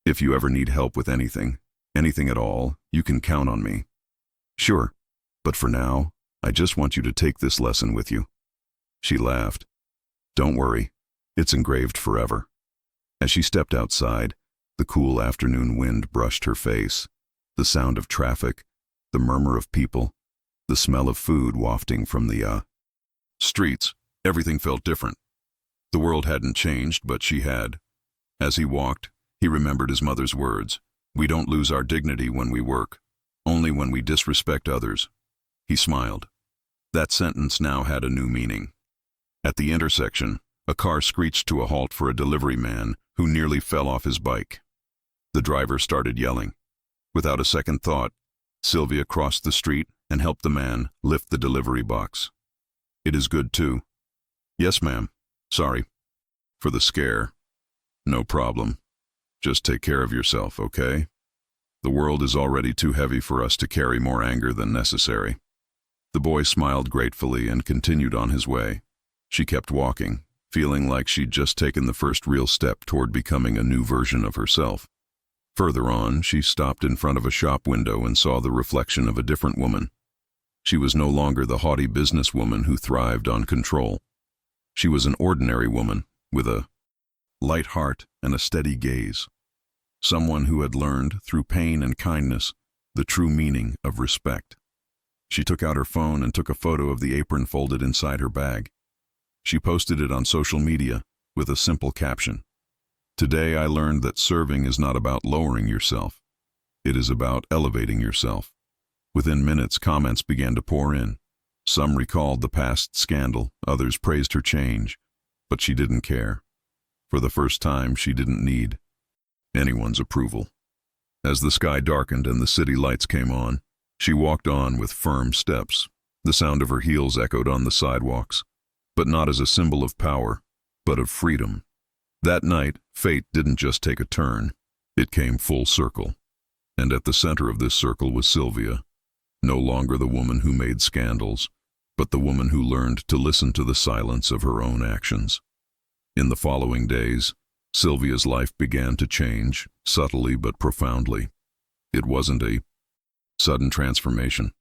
If you ever need help with anything at all, you can count on me. Sure, but for now, I just want you to take this lesson with you. She laughed. Don't worry, it's engraved forever. As she stepped outside, the cool afternoon wind brushed her face. The sound of traffic, the murmur of people, the smell of food wafting from the streets. Everything felt different. The world hadn't changed, but she had. As he walked, he remembered his mother's words. We don't lose our dignity when we work, only when we disrespect others. He smiled. That sentence now had a new meaning. At the intersection, a car screeched to a halt for a delivery man who nearly fell off his bike. The driver started yelling. Without a second thought, Silvia crossed the street and helped the man lift the delivery box. It is good too. Yes, ma'am. Sorry. For the scare. No problem. Just take care of yourself, okay? The world is already too heavy for us to carry more anger than necessary. The boy smiled gratefully and continued on his way. She kept walking, feeling like she'd just taken the first real step toward becoming a new version of herself. Further on, she stopped in front of a shop window and saw the reflection of a different woman. She was no longer the haughty businesswoman who thrived on control. She was an ordinary woman, with a light heart and a steady gaze. Someone who had learned, through pain and kindness, the true meaning of respect. She took out her phone and took a photo of the apron folded inside her bag. She posted it on social media with a simple caption. Today I learned that serving is not about lowering yourself. It is about elevating yourself. Within minutes, comments began to pour in. Some recalled the past scandal, others praised her change, but she didn't care. For the first time, she didn't need anyone's approval. As the sky darkened and the city lights came on, she walked on with firm steps. The sound of her heels echoed on the sidewalks, but not as a symbol of power, but of freedom. That night, fate didn't just take a turn, it came full circle. And at the center of this circle was Silvia, no longer the woman who made scandals, but the woman who learned to listen to the silence of her own actions. In the following days, Silvia's life began to change, subtly but profoundly. It wasn't a sudden transformation.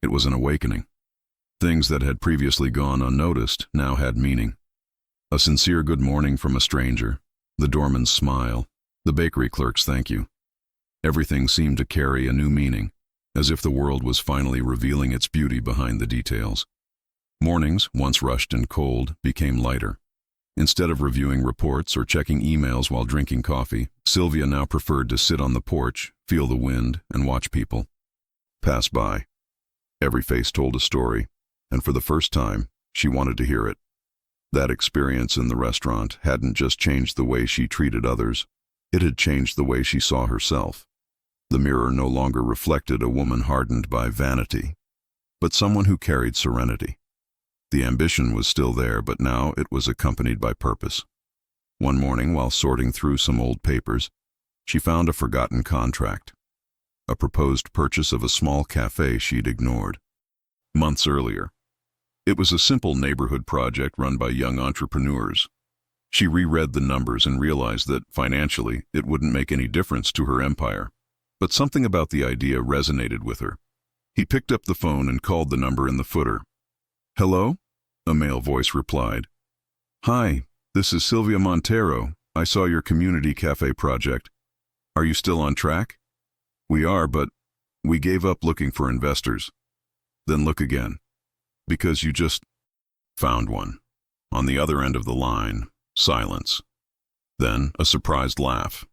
It was an awakening. Things that had previously gone unnoticed now had meaning. A sincere good morning from a stranger, the doorman's smile, the bakery clerk's thank you. Everything seemed to carry a new meaning, as if the world was finally revealing its beauty behind the details. Mornings, once rushed and cold, became lighter. Instead of reviewing reports or checking emails while drinking coffee, Silvia now preferred to sit on the porch, feel the wind, and watch people pass by. Every face told a story, and for the first time, she wanted to hear it. That experience in the restaurant hadn't just changed the way she treated others, it had changed the way she saw herself. The mirror no longer reflected a woman hardened by vanity, but someone who carried serenity. The ambition was still there, but now it was accompanied by purpose. One morning, while sorting through some old papers, she found a forgotten contract, a proposed purchase of a small cafe she'd ignored months earlier. It was a simple neighborhood project run by young entrepreneurs. She reread the numbers and realized that, financially, it wouldn't make any difference to her empire. But something about the idea resonated with her. He picked up the phone and called the number in the footer. "Hello?" a male voice replied. "Hi, this is Silvia Monteiro. I saw your community cafe project. Are you still on track?" "We are, but we gave up looking for investors." "Then look again. Because you just found one." On the other end of the line, silence. Then a surprised laugh.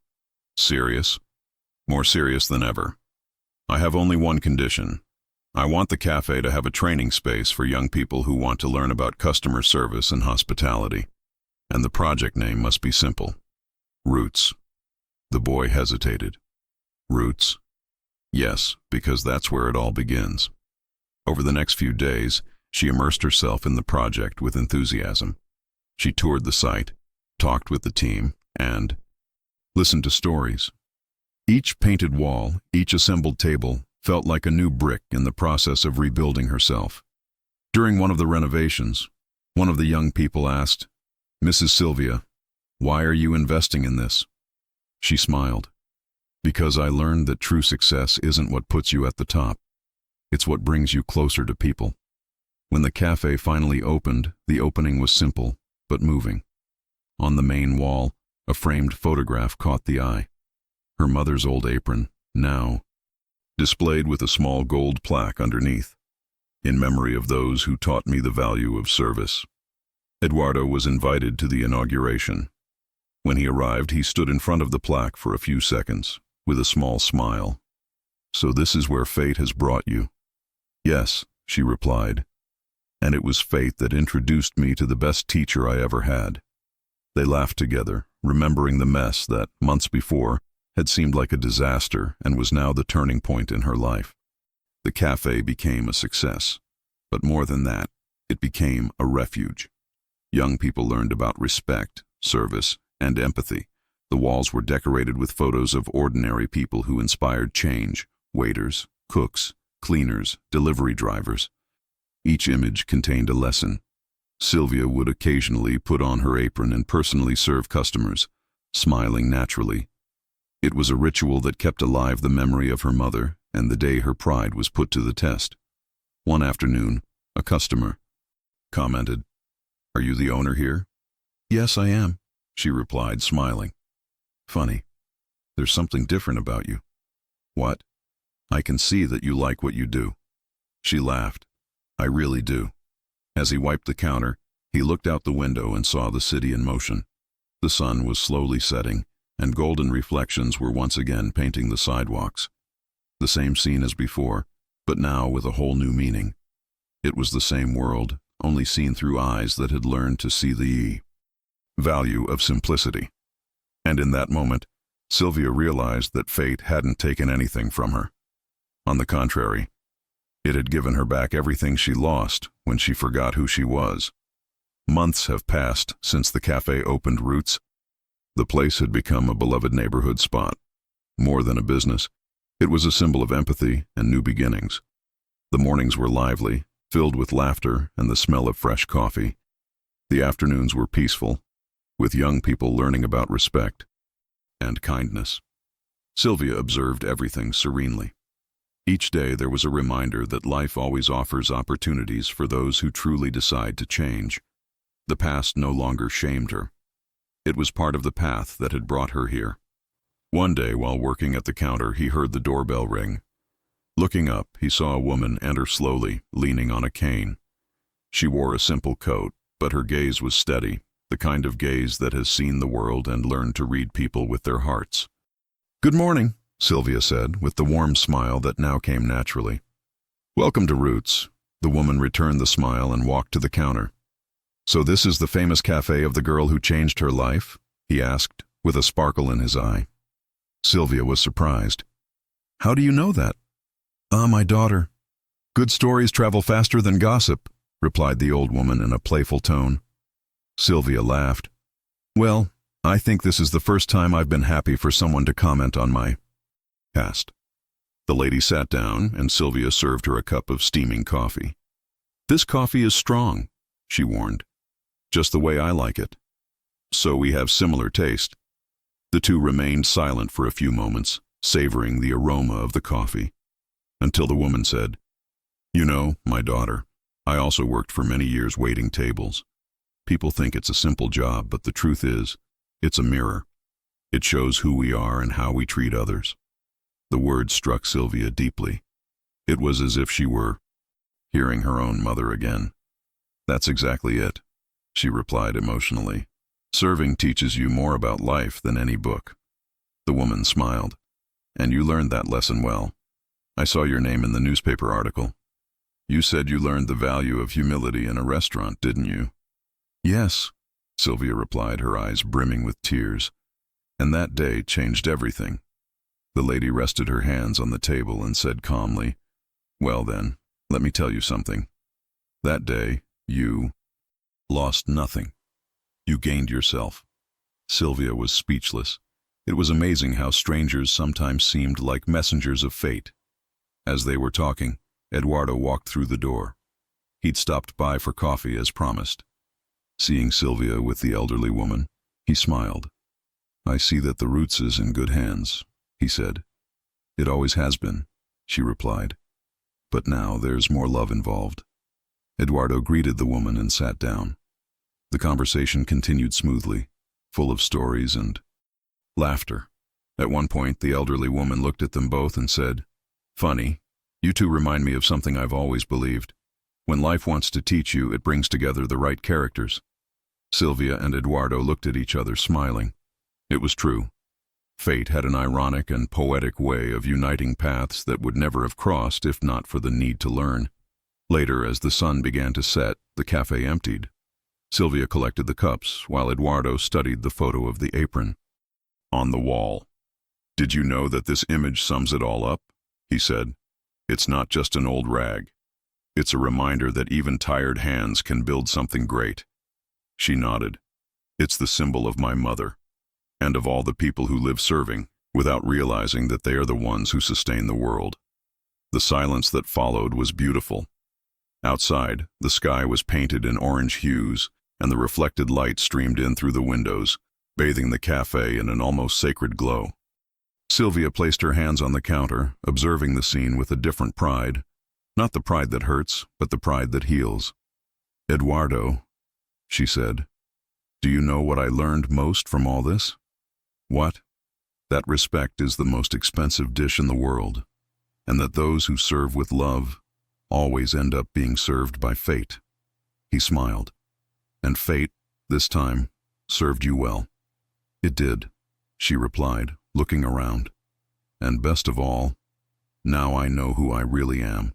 "Serious?" "More serious than ever. I have only one condition. I want the cafe to have a training space for young people who want to learn about customer service and hospitality. And the project name must be simple. Roots." The boy hesitated. "Roots?" "Yes, because that's where it all begins." Over the next few days, she immersed herself in the project with enthusiasm. She toured the site, talked with the team, and listened to stories. Each painted wall, each assembled table, felt like a new brick in the process of rebuilding herself. During one of the renovations, one of the young people asked, "Mrs. Silvia, why are you investing in this?" She smiled. "Because I learned that true success isn't what puts you at the top. It's what brings you closer to people." When the cafe finally opened, the opening was simple, but moving. On the main wall, a framed photograph caught the eye. Her mother's old apron, now displayed with a small gold plaque underneath, "In memory of those who taught me the value of service." Eduardo was invited to the inauguration. When he arrived, he stood in front of the plaque for a few seconds, with a small smile. "So this is where fate has brought you?" "Yes," she replied. "And it was fate that introduced me to the best teacher I ever had." They laughed together, remembering the mess that, months before, had seemed like a disaster and was now the turning point in her life. The cafe became a success, but more than that, it became a refuge. Young people learned about respect, service, and empathy. The walls were decorated with photos of ordinary people who inspired change: waiters, cooks, cleaners, delivery drivers. Each image contained a lesson. Silvia would occasionally put on her apron and personally serve customers, smiling naturally. It was a ritual that kept alive the memory of her mother and the day her pride was put to the test. One afternoon, a customer commented, "Are you the owner here?" "Yes, I am," she replied, smiling. "Funny. There's something different about you." "What?" "I can see that you like what you do." She laughed. "I really do." As he wiped the counter, he looked out the window and saw the city in motion. The sun was slowly setting, and golden reflections were once again painting the sidewalks. The same scene as before, but now with a whole new meaning. It was the same world, only seen through eyes that had learned to see the value of simplicity. And in that moment, Silvia realized that fate hadn't taken anything from her. On the contrary, it had given her back everything she lost when she forgot who she was. Months have passed since the cafe opened Roots. The place had become a beloved neighborhood spot. More than a business, it was a symbol of empathy and new beginnings. The mornings were lively, filled with laughter and the smell of fresh coffee. The afternoons were peaceful, with young people learning about respect and kindness. Silvia observed everything serenely. Each day there was a reminder that life always offers opportunities for those who truly decide to change. The past no longer shamed her. It was part of the path that had brought her here. One day, while working at the counter, he heard the doorbell ring. Looking up, he saw a woman enter slowly, leaning on a cane. She wore a simple coat, but her gaze was steady, the kind of gaze that has seen the world and learned to read people with their hearts. "Good morning," Silvia said, with the warm smile that now came naturally. "Welcome to Roots." The woman returned the smile and walked to the counter. "So this is the famous cafe of the girl who changed her life?" he asked, with a sparkle in his eye. Silvia was surprised. "How do you know that?" "Ah, my daughter. Good stories travel faster than gossip," replied the old woman in a playful tone. Silvia laughed. "Well, I think this is the first time I've been happy for someone to comment on my past." The lady sat down, and Silvia served her a cup of steaming coffee. "This coffee is strong," she warned. "Just the way I like it." "So we have similar taste." The two remained silent for a few moments, savoring the aroma of the coffee, until the woman said, "You know, my daughter, I also worked for many years waiting tables. People think it's a simple job, but the truth is, it's a mirror. It shows who we are and how we treat others." The words struck Silvia deeply. It was as if she were hearing her own mother again. "That's exactly it," she replied emotionally. "Serving teaches you more about life than any book." The woman smiled. "And you learned that lesson well. I saw your name in the newspaper article. You said you learned the value of humility in a restaurant, didn't you?" "Yes," Silvia replied, her eyes brimming with tears. "And that day changed everything." The lady rested her hands on the table and said calmly, "Well then, let me tell you something. That day, you lost nothing. You gained yourself." Silvia was speechless. It was amazing how strangers sometimes seemed like messengers of fate. As they were talking, Eduardo walked through the door. He'd stopped by for coffee as promised. Seeing Silvia with the elderly woman, he smiled. "I see that the Roots is in good hands," he said. "It always has been," she replied. "But now there's more love involved." Eduardo greeted the woman and sat down. The conversation continued smoothly, full of stories and laughter. At one point, the elderly woman looked at them both and said, "Funny, you two remind me of something I've always believed. When life wants to teach you, it brings together the right characters." Silvia and Eduardo looked at each other, smiling. It was true. Fate had an ironic and poetic way of uniting paths that would never have crossed if not for the need to learn. Later, as the sun began to set, the cafe emptied. Silvia collected the cups, while Eduardo studied the photo of the apron on the wall. "Did you know that this image sums it all up?" he said. "It's not just an old rag. It's a reminder that even tired hands can build something great." She nodded. "It's the symbol of my mother, and of all the people who live serving, without realizing that they are the ones who sustain the world." The silence that followed was beautiful. Outside, the sky was painted in orange hues, and the reflected light streamed in through the windows, bathing the cafe in an almost sacred glow. Silvia placed her hands on the counter, observing the scene with a different pride. Not the pride that hurts, but the pride that heals. "Eduardo," she said, "do you know what I learned most from all this?" "What?" "That respect is the most expensive dish in the world, and that those who serve with love always end up being served by fate." He smiled. "And fate, this time, served you well." "It did," she replied, looking around. "And best of all, now I know who I really am."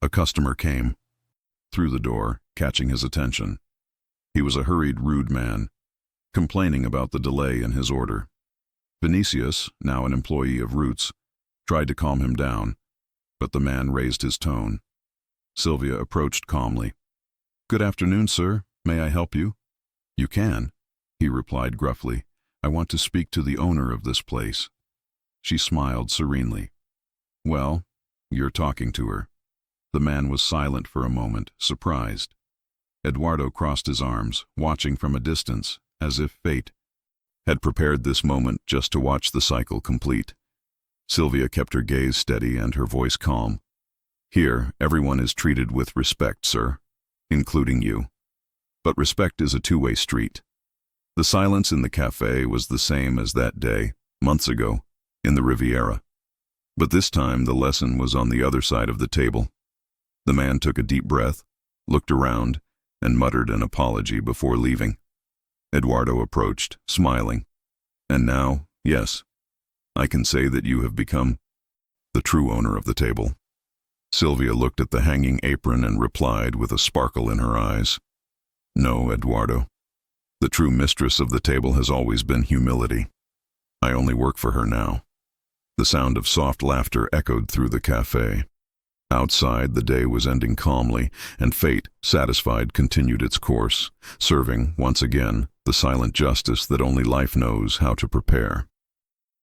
A customer came through the door, catching his attention. He was a hurried, rude man, complaining about the delay in his order. Vinicius, now an employee of Roots, tried to calm him down, but the man raised his tone. Silvia approached calmly. "Good afternoon, sir. May I help you?" "You can," he replied gruffly. "I want to speak to the owner of this place." She smiled serenely. "Well, you're talking to her." The man was silent for a moment, surprised. Eduardo crossed his arms, watching from a distance, as if fate had prepared this moment just to watch the cycle complete. Silvia kept her gaze steady and her voice calm. "Here, everyone is treated with respect, sir, including you. But respect is a two-way street." The silence in the cafe was the same as that day, months ago, in the Riviera. But this time the lesson was on the other side of the table. The man took a deep breath, looked around, and muttered an apology before leaving. Eduardo approached, smiling. And now, yes, I can say that you have become the true owner of the table. Silvia looked at the hanging apron and replied with a sparkle in her eyes. No, Eduardo. The true mistress of the table has always been humility. I only work for her now. The sound of soft laughter echoed through the cafe. Outside, the day was ending calmly, and fate, satisfied, continued its course, serving, once again, the silent justice that only life knows how to prepare.